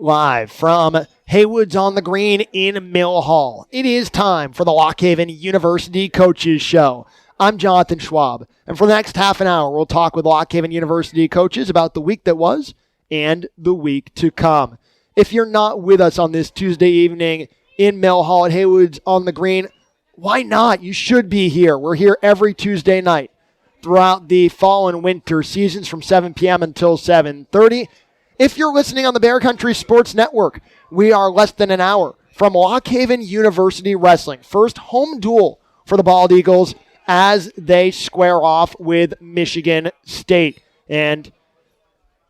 Live from Haywood's on the Green in Mill Hall. It is time for the Lock Haven University Coaches Show. I'm Jonathan Schwab, and for the next half an hour, we'll talk with Lock Haven University coaches about the week that was and the week to come. If you're not with us on this Tuesday evening in Mill Hall at Haywood's on the Green, why not? You should be here. We're here every Tuesday night throughout the fall and winter seasons from 7 p.m. until 7:30. If you're listening on the Bear Country Sports Network, we are less than an hour from Lock Haven University Wrestling. First home duel for the Bald Eagles as they square off with Michigan State. And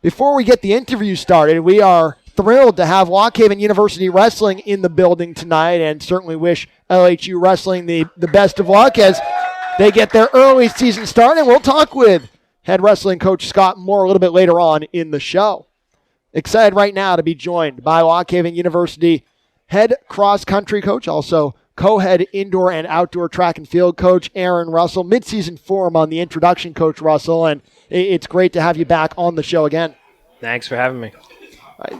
before we get the interview started, we are thrilled to have Lock Haven University Wrestling in the building tonight, and certainly wish LHU Wrestling the best of luck as they get their early season start. And we'll talk with head wrestling coach Scott Moore a little bit later on in the show. Excited right now to be joined by Lock Haven University head cross-country coach, also co-head indoor and outdoor track and field coach Aaron Russell. Mid-season form on the introduction, Coach Russell, and it's great to have you back on the show again. Thanks for having me.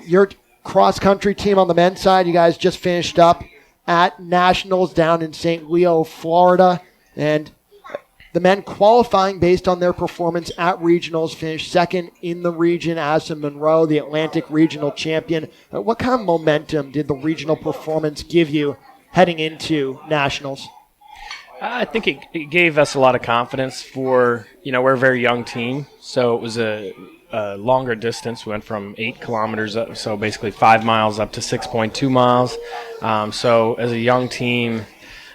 Your cross-country team on the men's side, you guys just finished up at Nationals down in St. Leo, Florida, and the men qualifying based on their performance at regionals finished second in the region as in Monroe, the Atlantic regional champion. What kind of momentum did the regional performance give you heading into nationals? I think it gave us a lot of confidence for, we're a very young team, so it was a longer distance. We went from 8 kilometers up, so basically 5 miles up to 6.2 miles. So as a young team,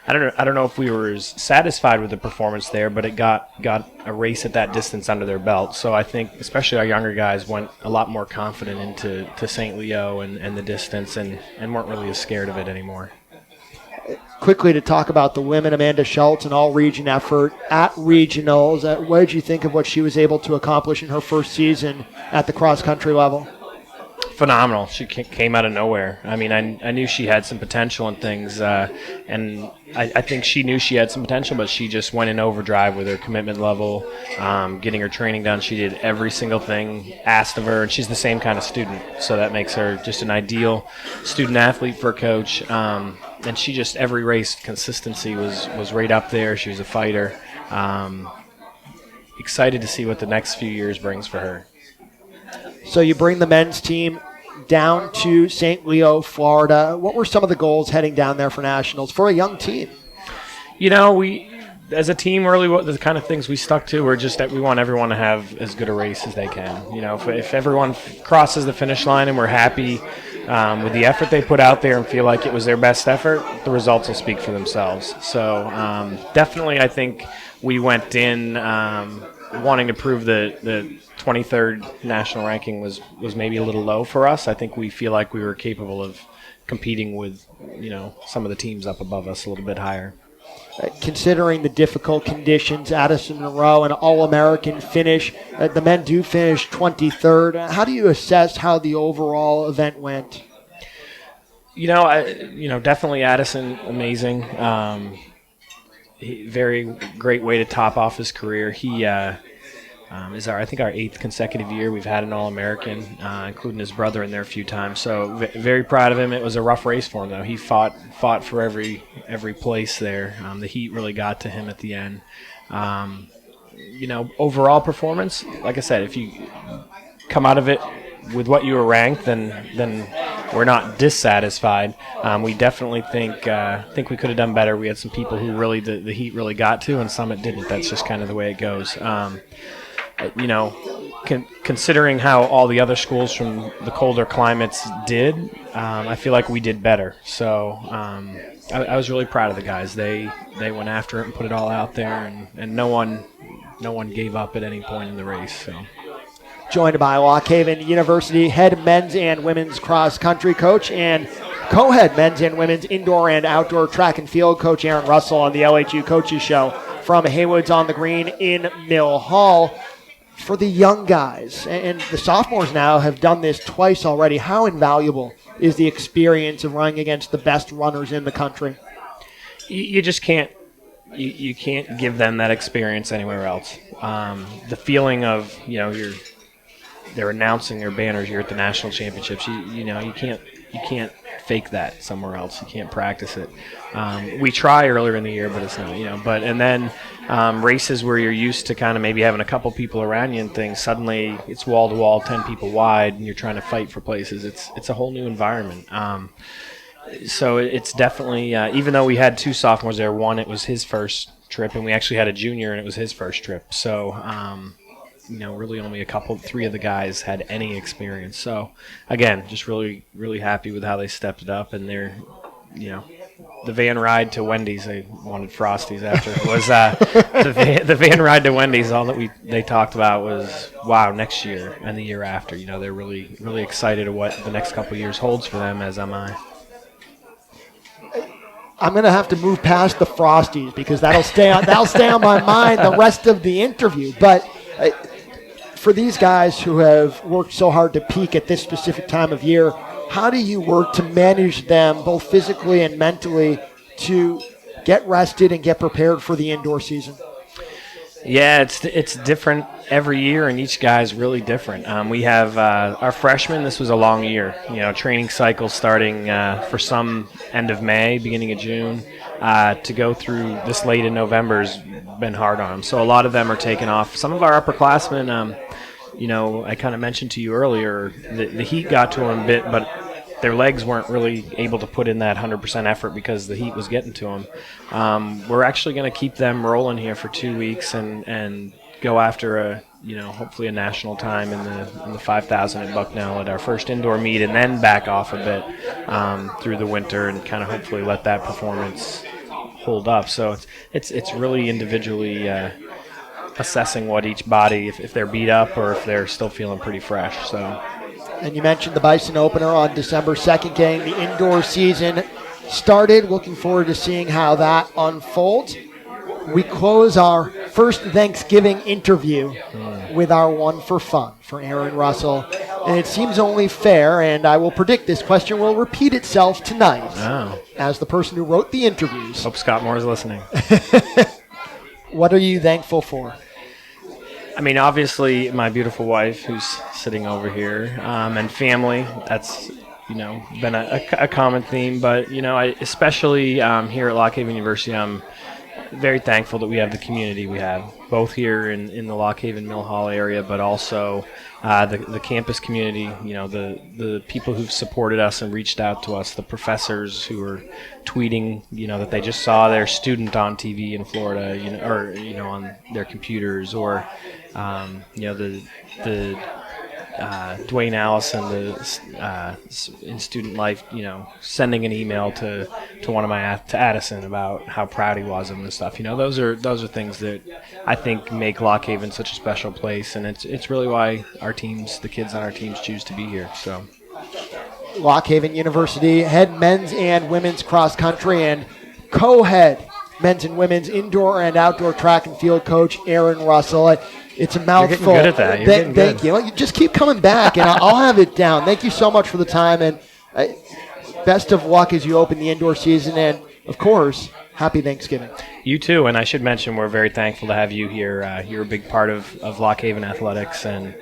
I don't know if we were as satisfied with the performance there, but it got a race at that distance under their belt. So I think especially our younger guys went a lot more confident into St. Leo and the distance and weren't really as scared of it anymore. Quickly to talk about the women, Amanda Schultz, an all-region effort at regionals. What did you think of what she was able to accomplish in her first season at the cross-country level? Phenomenal. She came out of nowhere. I mean, I knew she had some potential and things, and I think she knew she had some potential, but she just went in overdrive with her commitment level, getting her training done. She did every single thing asked of her, and she's the same kind of student, so that makes her just an ideal student-athlete for a coach. And she just, every race, consistency was right up there. She was a fighter. Excited to see what the next few years brings for her. So you bring the men's team down to St. Leo, Florida. What were some of the goals heading down there for nationals for a young team? We, as a team, really the kind of things we stuck to were just that we want everyone to have as good a race as they can. If everyone crosses the finish line and we're happy with the effort they put out there and feel like it was their best effort, the results will speak for themselves. So definitely I think we went in wanting to prove the 23rd national ranking was maybe a little low for us. I think we feel like we were capable of competing with, some of the teams up above us a little bit higher. Considering the difficult conditions, Addison Monroe, an All-American finish. The men do finish 23rd. How do you assess how the overall event went? Definitely Addison, amazing. Very great way to top off his career. He is our 8th consecutive year we've had an All-American, including his brother in there a few times. So very proud of him. It was a rough race for him, though. He fought for every place there. The heat really got to him at the end. Overall performance, like I said, if you come out of it with what you were ranked, then we're not dissatisfied. We definitely think we could have done better. We had some people who really the heat really got to, and some it didn't. That's just kind of the way it goes. Considering how all the other schools from the colder climates did, I feel like we did better. So I was really proud of the guys. They went after it and put it all out there, and no one gave up at any point in the race. So. Joined by Lock Haven University head men's and women's cross-country coach and co-head men's and women's indoor and outdoor track and field coach Aaron Russell on the LHU Coaches Show from Haywood's on the Green in Mill Hall. For the young guys, and the sophomores now have done this twice already, how invaluable is the experience of running against the best runners in the country? You just can't you can't give them that experience anywhere else. The feeling of, you're they're announcing their banners. You're at the national championships. You know you can't fake that somewhere else. You can't practice it. We try earlier in the year, but it's not, But and then races where you're used to kind of maybe having a couple people around you and things. Suddenly it's wall to wall, 10 people wide, and you're trying to fight for places. It's a whole new environment. So it's definitely even though we had 2 sophomores there, one it was his first trip, and we actually had a junior and it was his first trip. So really only 3 of the guys had any experience. So again, just really, really happy with how they stepped it up, and they're, the van ride to Wendy's. I wanted Frosties after. Was the van ride to Wendy's? All that they talked about was wow, next year and the year after. They're really, really excited at what the next couple of years holds for them. As am I. I'm going to have to move past the Frosties because that'll stay on my mind the rest of the interview. But for these guys who have worked so hard to peak at this specific time of year, how do you work to manage them both physically and mentally to get rested and get prepared for the indoor season? Yeah, it's different every year, and each guy's really different. We have our freshmen. This was a long year. Training cycle starting for some end of May, beginning of June, to go through this late in November has been hard on them. So a lot of them are taking off. Some of our upperclassmen, I kind of mentioned to you earlier, the heat got to them a bit, but their legs weren't really able to put in that 100% effort because the heat was getting to them. We're actually going to keep them rolling here for 2 weeks and go after hopefully a national time in the 5,000 at Bucknell at our first indoor meet, and then back off a bit through the winter and kind of hopefully let that performance hold up. So it's really individually assessing what each body, if they're beat up or if they're still feeling pretty fresh. So. And you mentioned the Bison opener on December 2nd getting the indoor season started. Looking forward to seeing how that unfolds. We close our first Thanksgiving interview with our one for fun for Aaron Russell. And it seems only fair, and I will predict this question will repeat itself tonight as the person who wrote the interviews. Hope Scott Moore is listening. What are you thankful for? I mean, obviously, my beautiful wife, who's sitting over here, and family. That's, been a common theme. But, especially here at Lock Haven University, I'm very thankful that we have the community we have, both here in the Lock Haven Mill Hall area, but also the campus community, the people who've supported us and reached out to us, the professors who are tweeting, that they just saw their student on TV in Florida, or on their computers, or the Dwayne Allison, in student life, sending an email to one of to Addison about how proud he was of him and stuff. Those are things that I think make Lock Haven such a special place, and it's really why the kids on our teams choose to be here. So, Lock Haven University head men's and women's cross country and co-head men's and women's indoor and outdoor track and field coach Aaron Russell. It's a mouthful. You're getting good at that. Thank you. You just keep coming back, and I'll have it down. Thank you so much for the time, and best of luck as you open the indoor season. And, of course, happy Thanksgiving. You too, and I should mention we're very thankful to have you here. You're a big part of Lock Haven athletics and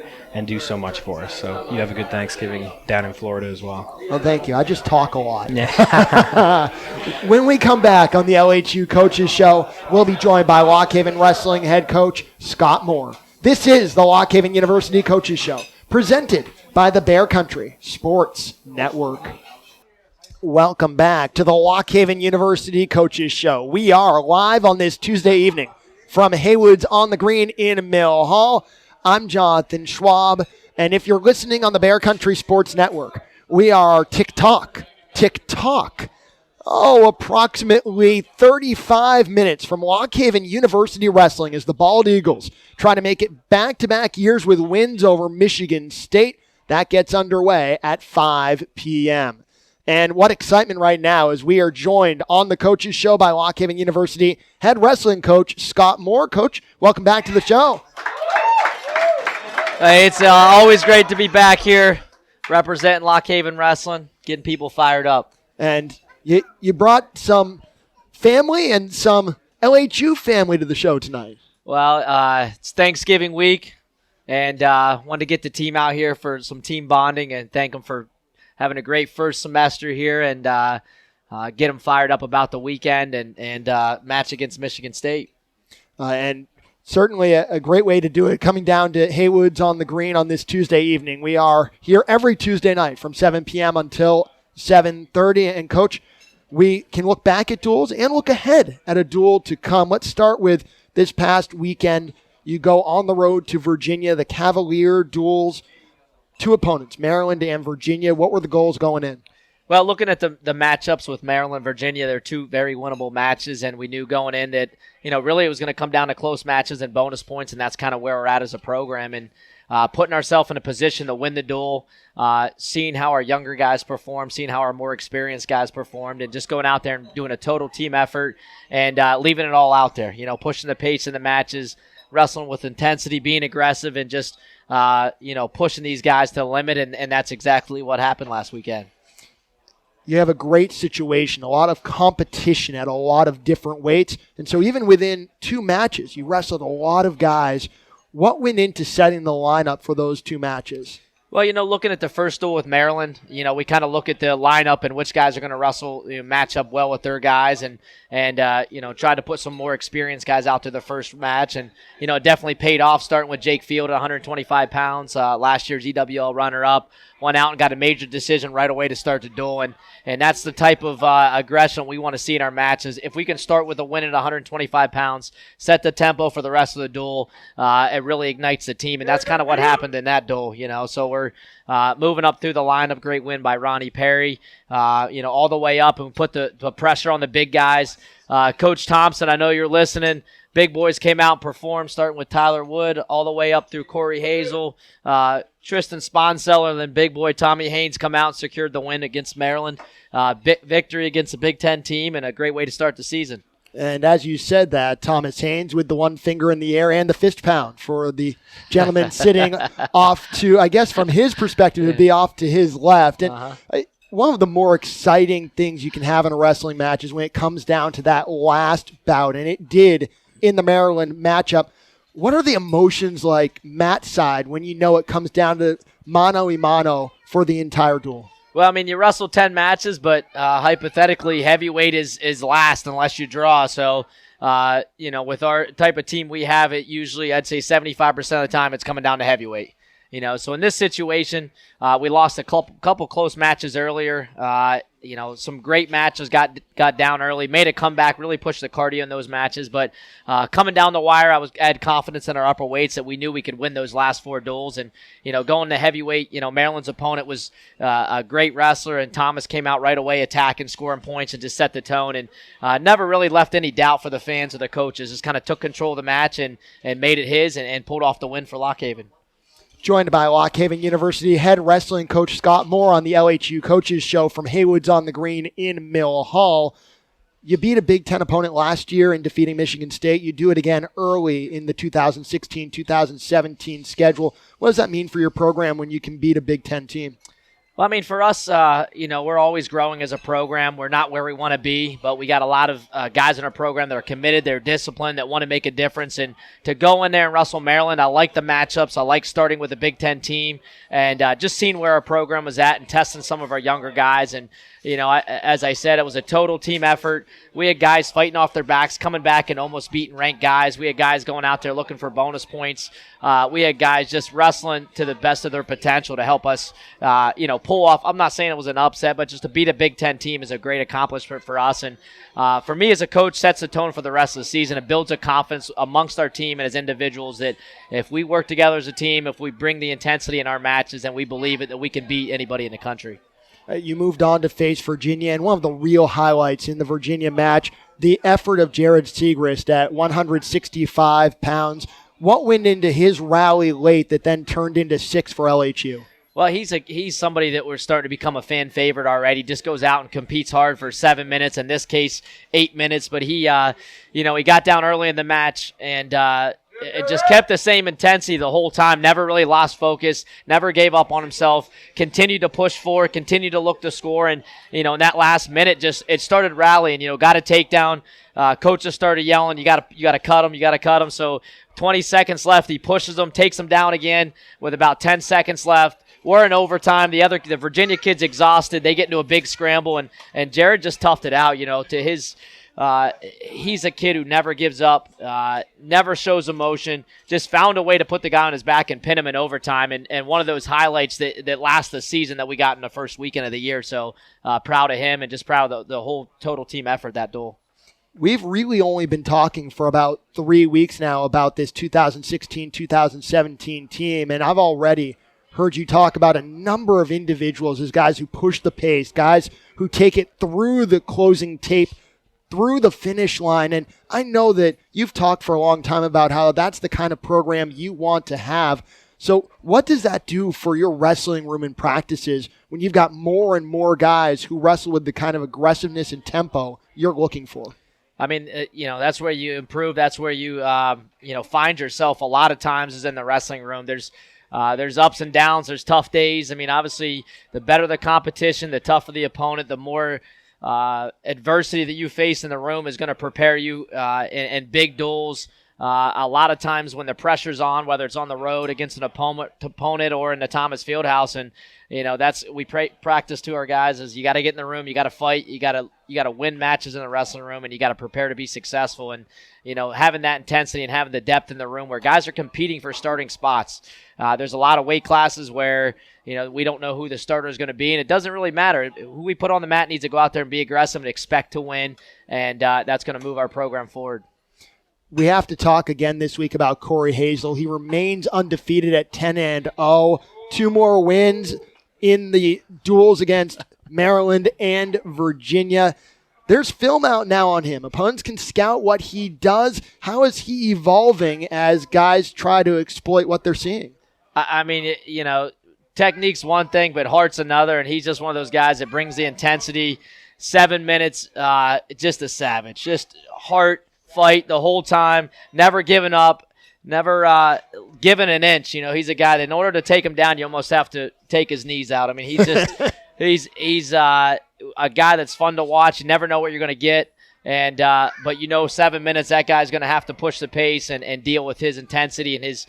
do so much for us. So you have a good Thanksgiving down in Florida as well. Well, thank you. I just talk a lot. When we come back on the LHU Coaches Show, we'll be joined by Lock Haven Wrestling head coach Scott Moore. This is the Lock Haven University Coaches Show, presented by the Bear Country Sports Network. Welcome back to the Lock Haven University Coaches Show. We are live on this Tuesday evening from Haywood's on the Green in Mill Hall. I'm Jonathan Schwab, and if you're listening on the Bear Country Sports Network, we are TikTok, approximately 35 minutes from Lock Haven University Wrestling as the Bald Eagles try to make it back-to-back years with wins over Michigan State. That gets underway at 5 p.m. And what excitement right now as we are joined on the Coaches Show by Lock Haven University head wrestling coach Scott Moore. Coach, welcome back to the show. Hey, it's always great to be back here representing Lock Haven Wrestling, getting people fired up. And you brought some family and some LHU family to the show tonight. Well, it's Thanksgiving week. and wanted to get the team out here for some team bonding and thank them for having a great first semester here and get them fired up about the weekend and match against Michigan State. And certainly a great way to do it, coming down to Haywood's on the Green on this Tuesday evening. We are here every Tuesday night from 7 p.m. until 7:30. And, Coach, we can look back at duels and look ahead at a duel to come. Let's start with this past weekend. You go on the road to Virginia, the Cavalier duels, two opponents, Maryland and Virginia. What were the goals going in? Well, looking at the matchups with Maryland, Virginia, they're two very winnable matches, and we knew going in that, really it was going to come down to close matches and bonus points, and that's kind of where we're at as a program. And putting ourselves in a position to win the duel, seeing how our younger guys perform, seeing how our more experienced guys performed, and just going out there and doing a total team effort and leaving it all out there, pushing the pace in the matches, wrestling with intensity, being aggressive, and just, pushing these guys to the limit, and that's exactly what happened last weekend. You have a great situation, a lot of competition at a lot of different weights. And so even within two matches, you wrestled a lot of guys. What went into setting the lineup for those two matches? Well, looking at the first duel with Maryland, we kind of look at the lineup and which guys are going to wrestle, match up well with their guys and try to put some more experienced guys out to the first match. And, it definitely paid off starting with Jake Field at 125 pounds, last year's EWL runner-up. Went out and got a major decision right away to start the duel. And that's the type of aggression we want to see in our matches. If we can start with a win at 125 pounds, set the tempo for the rest of the duel, it really ignites the team. And that's kind of what happened in that duel, So we're moving up through the lineup. Great win by Ronnie Perry, all the way up and put the pressure on the big guys. Coach Thompson, I know you're listening. Big boys came out and performed, starting with Tyler Wood all the way up through Corey Hazel, Tristan Sponseller, and then big boy Tommy Haynes come out and secured the win against Maryland. Victory against a Big Ten team and a great way to start the season. And as you said that, Thomas Haynes with the one finger in the air and the fist pound for the gentleman sitting off to, I guess from his perspective, it would be off to his left. And one of the more exciting things you can have in a wrestling match is when it comes down to that last bout, and it did in the Maryland matchup. What are the emotions like Matt's side when it comes down to mano a mano for the entire duel? Well, you wrestle 10 matches, but hypothetically, heavyweight is last unless you draw. So, with our type of team we have, it usually, I'd say 75% of the time, it's coming down to heavyweight. So in this situation, we lost a couple close matches earlier. Some great matches got down early, made a comeback, really pushed the cardio in those matches. But coming down the wire, I had confidence in our upper weights that we knew we could win those last four duels. And, going to heavyweight, Maryland's opponent was a great wrestler, and Thomas came out right away attacking, scoring points, and just set the tone. And never really left any doubt for the fans or the coaches. Just kind of took control of the match and made it his and pulled off the win for Lock Haven. Joined by Lock Haven University head wrestling coach Scott Moore on the LHU Coaches Show from Haywood's on the Green in Mill Hall. You beat a Big Ten opponent last year in defeating Michigan State. You do it again early in the 2016-2017 schedule. What does that mean for your program when you can beat a Big Ten team? Well, for us, we're always growing as a program. We're not where we want to be, but we got a lot of guys in our program that are committed, they're disciplined, that want to make a difference. And to go in there and wrestle Maryland, I like the matchups. I like starting with a Big Ten team and just seeing where our program was at and testing some of our younger guys. And, as I said, it was a total team effort. We had guys fighting off their backs, coming back and almost beating ranked guys. We had guys going out there looking for bonus points. We had guys just wrestling to the best of their potential to help us, pull off. I'm not saying it was an upset, but just to beat a Big Ten team is a great accomplishment for us. And for me as a coach, sets the tone for the rest of the season. It builds a confidence amongst our team and as individuals that if we work together as a team, if we bring the intensity in our matches and we believe it, that we can beat anybody in the country. You moved on to face Virginia, and one of the real highlights in the Virginia match, the effort of Jared Segrist at 165 pounds. What went into his rally late that then turned into 6 for LHU? Well, he's somebody that we're starting to become a fan favorite already. Just goes out and competes hard for 7 minutes. In this case, 8 minutes. But he got down early in the match and it just kept the same intensity the whole time, never really lost focus, never gave up on himself, continued to push forward, continued to look to score. And, in that last minute, it started rallying, got a takedown. Coaches started yelling, you got to cut him. So 20 seconds left. He pushes him, takes him down again with about 10 seconds left. We're in overtime. The Virginia kid's exhausted. They get into a big scramble, and Jared just toughed it out, to his he's a kid who never gives up, never shows emotion, just found a way to put the guy on his back and pin him in overtime. And one of those highlights that last the season that we got in the first weekend of the year. So proud of him and just proud of the whole total team effort that duel. We've really only been talking for about 3 weeks now about this 2016-2017 team, and I've already heard you talk about a number of individuals as guys who push the pace, guys who take it through the closing tape, through the finish line. And I know that you've talked for a long time about how that's the kind of program you want to have. So what does that do for your wrestling room and practices when you've got more and more guys who wrestle with the kind of aggressiveness and tempo you're looking for? I mean, that's where you improve. That's where you, find yourself a lot of times is in the wrestling room. There's ups and downs. There's tough days. I mean, obviously, the better the competition, the tougher the opponent, the more adversity that you face in the room is going to prepare you in big duels. A lot of times when the pressure's on, whether it's on the road against an opponent or in the Thomas Fieldhouse, and we practice to our guys is you got to get in the room, you got to fight, you got to win matches in the wrestling room, and you got to prepare to be successful. And having that intensity and having the depth in the room where guys are competing for starting spots. There's a lot of weight classes where we don't know who the starter is going to be, and it doesn't really matter. Who we put on the mat needs to go out there and be aggressive and expect to win, and that's going to move our program forward. We have to talk again this week about Corey Hazel. He remains undefeated at 10-0. 2 more wins in the duels against Maryland and Virginia. There's film out now on him. Opponents can scout what he does. How is he evolving as guys try to exploit what they're seeing? I mean, technique's one thing, but heart's another, and he's just one of those guys that brings the intensity. 7 minutes, just a savage. Just heart, fight the whole time, never giving up, never giving an inch. He's a guy that in order to take him down, you almost have to take his knees out. I mean, he's just he's a guy that's fun to watch. You never know what you're going to get, and but 7 minutes, that guy's going to have to push the pace and deal with his intensity and his.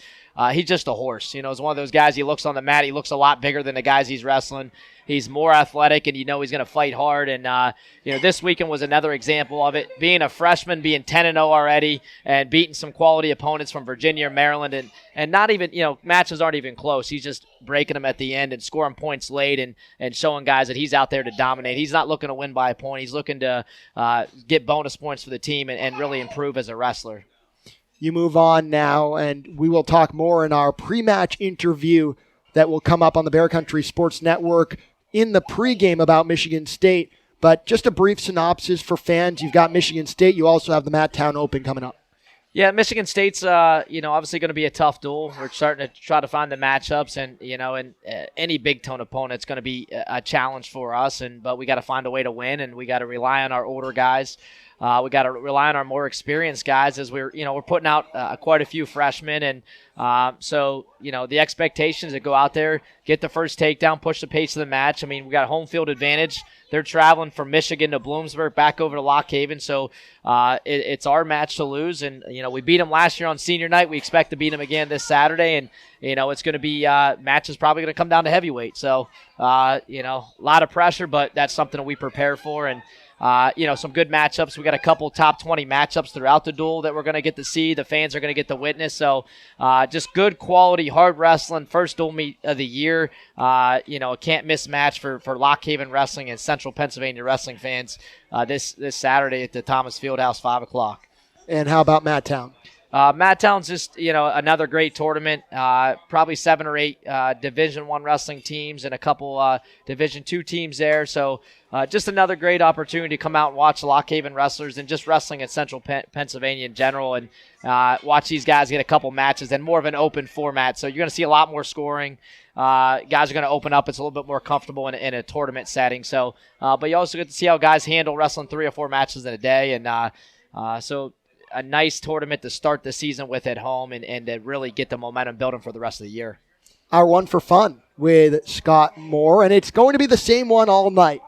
He's just a horse. He's one of those guys. He looks on the mat. He looks a lot bigger than the guys he's wrestling. He's more athletic, and he's going to fight hard. And this weekend was another example of it. Being a freshman, being 10-0 already, and beating some quality opponents from Virginia, Maryland, and not even matches aren't even close. He's just breaking them at the end and scoring points late and showing guys that he's out there to dominate. He's not looking to win by a point. He's looking to get bonus points for the team and really improve as a wrestler. You move on now, and we will talk more in our pre-match interview that will come up on the Bear Country Sports Network in the pregame about Michigan State. But just a brief synopsis for fans. You've got Michigan State. You also have the Matt Town Open coming up. Yeah, Michigan State's, obviously going to be a tough duel. We're starting to try to find the matchups, and any Big Ten opponent's going to be a challenge for us. But we got to find a way to win, and we got to rely on our older guys. We got to rely on our more experienced guys as we're putting out quite a few freshmen, and so the expectations to go out there, get the first takedown, push the pace of the match. I mean, we got home field advantage. They're traveling from Michigan to Bloomsburg, back over to Lock Haven, so it's our match to lose. And we beat them last year on senior night. We expect to beat them again this Saturday, and it's going to be matches probably going to come down to heavyweight. So a lot of pressure, but that's something that we prepare for, and some good matchups. We got a couple top 20 matchups throughout the duel that we're going to get to see. The fans are going to get to witness. So just good quality, hard wrestling, first duel meet of the year. A can't miss match for Lock Haven Wrestling and Central Pennsylvania wrestling fans this Saturday at the Thomas Fieldhouse, 5 o'clock. And how about Matt Town? Matt Town's just, another great tournament. Probably 7 or 8 Division I wrestling teams and a couple Division II teams there. So just another great opportunity to come out and watch Lock Haven wrestlers and just wrestling in Central Pennsylvania in general, and watch these guys get a couple matches and more of an open format. So you're going to see a lot more scoring. Guys are going to open up. It's a little bit more comfortable in a tournament setting. So, but you also get to see how guys handle wrestling 3 or 4 matches in a day. And so a nice tournament to start the season with at home and to really get the momentum building for the rest of the year. Our one for fun with Scott Moore, and it's going to be the same one all night.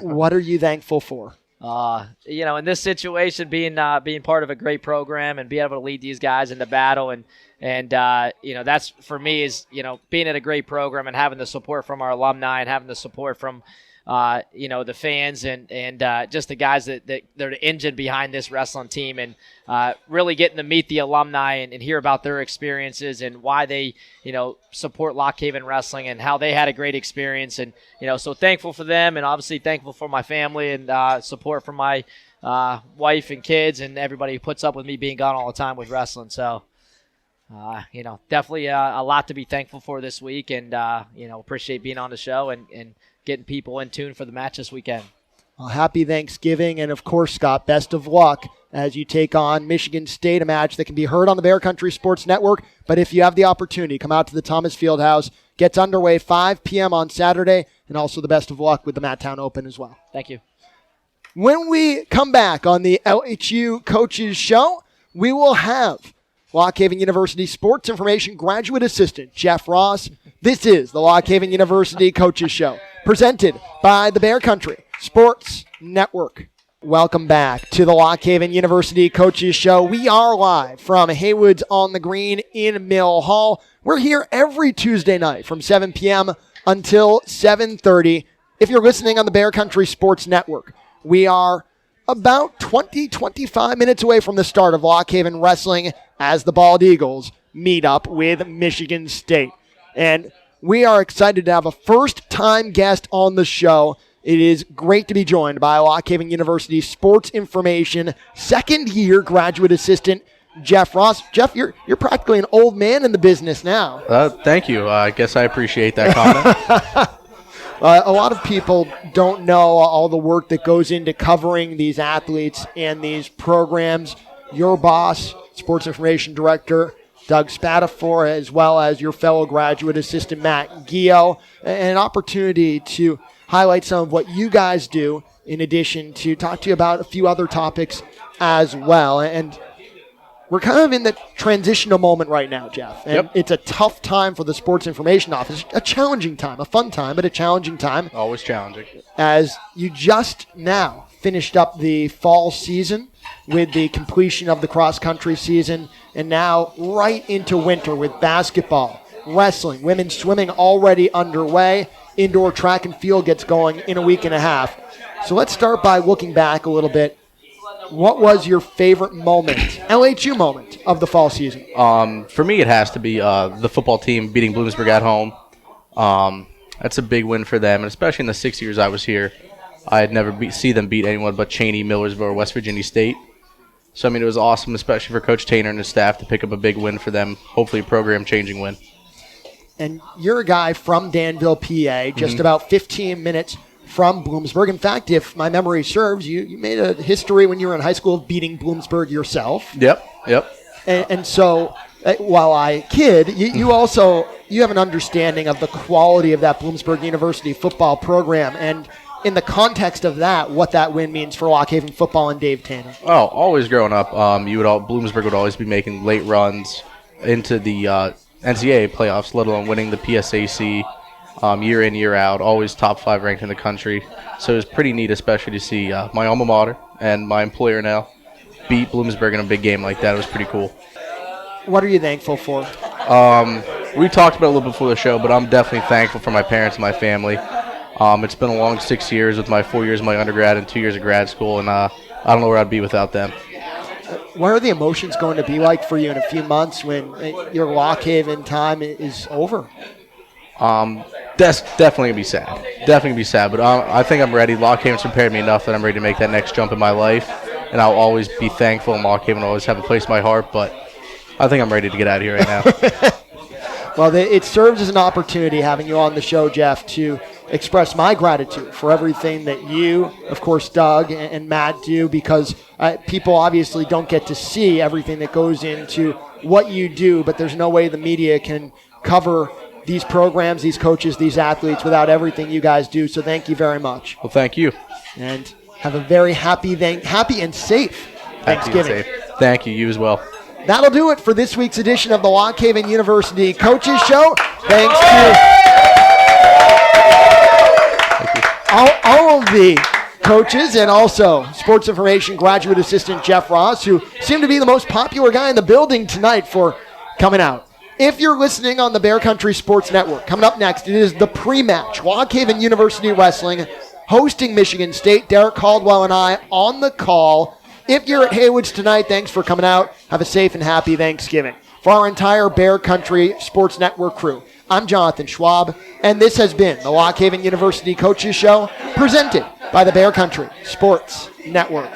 What are you thankful for? In this situation, being part of a great program and being able to lead these guys into battle and that's for me is, being at a great program and having the support from our alumni and having the support from, the fans and just the guys that they're the engine behind this wrestling team and really getting to meet the alumni and hear about their experiences and why they, support Lock Haven Wrestling and how they had a great experience. And, so thankful for them and obviously thankful for my family and support from my wife and kids and everybody who puts up with me being gone all the time with wrestling. So, definitely a lot to be thankful for this week and, appreciate being on the show and getting people in tune for the match this weekend. Well, happy Thanksgiving, and of course, Scott, best of luck as you take on Michigan State, a match that can be heard on the Bear Country Sports Network. But if you have the opportunity, come out to the Thomas Fieldhouse. Gets underway 5 p.m. on Saturday, and also the best of luck with the Matttown Open as well. Thank you. When we come back on the LHU Coaches Show, we will have Lock Haven University Sports Information Graduate Assistant Jeff Ross. This is the Lock Haven University Coaches Show, presented by the Bear Country Sports Network. Welcome back to the Lock Haven University Coaches Show. We are live from Haywood's on the Green in Mill Hall. We're here every Tuesday night from 7 p.m. until 7:30. If you're listening on the Bear Country Sports Network, we are about 25 minutes away from the start of Lock Haven Wrestling as the Bald Eagles meet up with Michigan State. And we are excited to have a first-time guest on the show. It is great to be joined by Lock Haven University Sports Information second-year graduate assistant Jeff Ross. Jeff, you're practically an old man in the business now. Thank you. I guess I appreciate that comment. A lot of people don't know all the work that goes into covering these athletes and these programs. Your boss, Sports Information Director Doug Spatafor, as well as your fellow graduate assistant Matt Gio, an opportunity to highlight some of what you guys do, in addition to talk to you about a few other topics as well. And we're kind of in the transitional moment right now, Jeff. And It's a tough time for the Sports Information Office. A challenging time, a fun time, but a challenging time. Always challenging. As you just now finished up the fall season with the completion of the cross-country season, and now right into winter with basketball, wrestling, women's swimming already underway. Indoor track and field gets going in a week and a half. So let's start by looking back a little bit. What was your favorite moment, LHU moment, of the fall season? For me, it has to be the football team beating Bloomsburg at home. That's a big win for them, and especially in the 6 years I was here, I had never see them beat anyone but Cheney, Millersville, or West Virginia State. So, it was awesome, especially for Coach Tainer and his staff, to pick up a big win for them, hopefully a program-changing win. And you're a guy from Danville, PA, just about 15 minutes from Bloomsburg. In fact, if my memory serves, you made a history when you were in high school of beating Bloomsburg yourself. Yep. And so, while I kid, you also have an understanding of the quality of that Bloomsburg University football program, and in the context of that, what that win means for Lock Haven football and Dave Tanner. Oh, always growing up, Bloomsburg would always be making late runs into the NCAA playoffs, let alone winning the PSAC year in, year out, always top 5 ranked in the country. So it was pretty neat, especially to see my alma mater and my employer now beat Bloomsburg in a big game like that. It was pretty cool. What are you thankful for? We talked about it a little before the show, but I'm definitely thankful for my parents and my family. It's been a long 6 years with my 4 years of my undergrad and 2 years of grad school, and I don't know where I'd be without them. What are the emotions going to be like for you in a few months when your Lock Haven time is over? That's definitely going to be sad. Definitely going to be sad, but I think I'm ready. Lock Haven's prepared me enough that I'm ready to make that next jump in my life, and I'll always be thankful, and Lock Haven will always have a place in my heart, but I think I'm ready to get out of here right now. Well, it serves as an opportunity having you on the show, Jeff, to express my gratitude for everything that you, of course, Doug and Matt do, because people obviously don't get to see everything that goes into what you do, but there's no way the media can cover these programs, these coaches, these athletes without everything you guys do. So thank you very much. Well, thank you. And have a very happy and safe Thanksgiving. Happy and safe. Thank you. You as well. That'll do it for this week's edition of the Lock Haven University Coaches Show. Thanks to all of the coaches and also sports information graduate assistant Jeff Ross, who seemed to be the most popular guy in the building tonight for coming out. If you're listening on the Bear Country Sports Network, coming up next, it is the pre-match. Lock Haven University Wrestling hosting Michigan State. Derek Caldwell and I on the call. If you're at Haywood's tonight, thanks for coming out. Have a safe and happy Thanksgiving. For our entire Bear Country Sports Network crew, I'm Jonathan Schwab, and this has been the Lock Haven University Coaches Show, presented by the Bear Country Sports Network.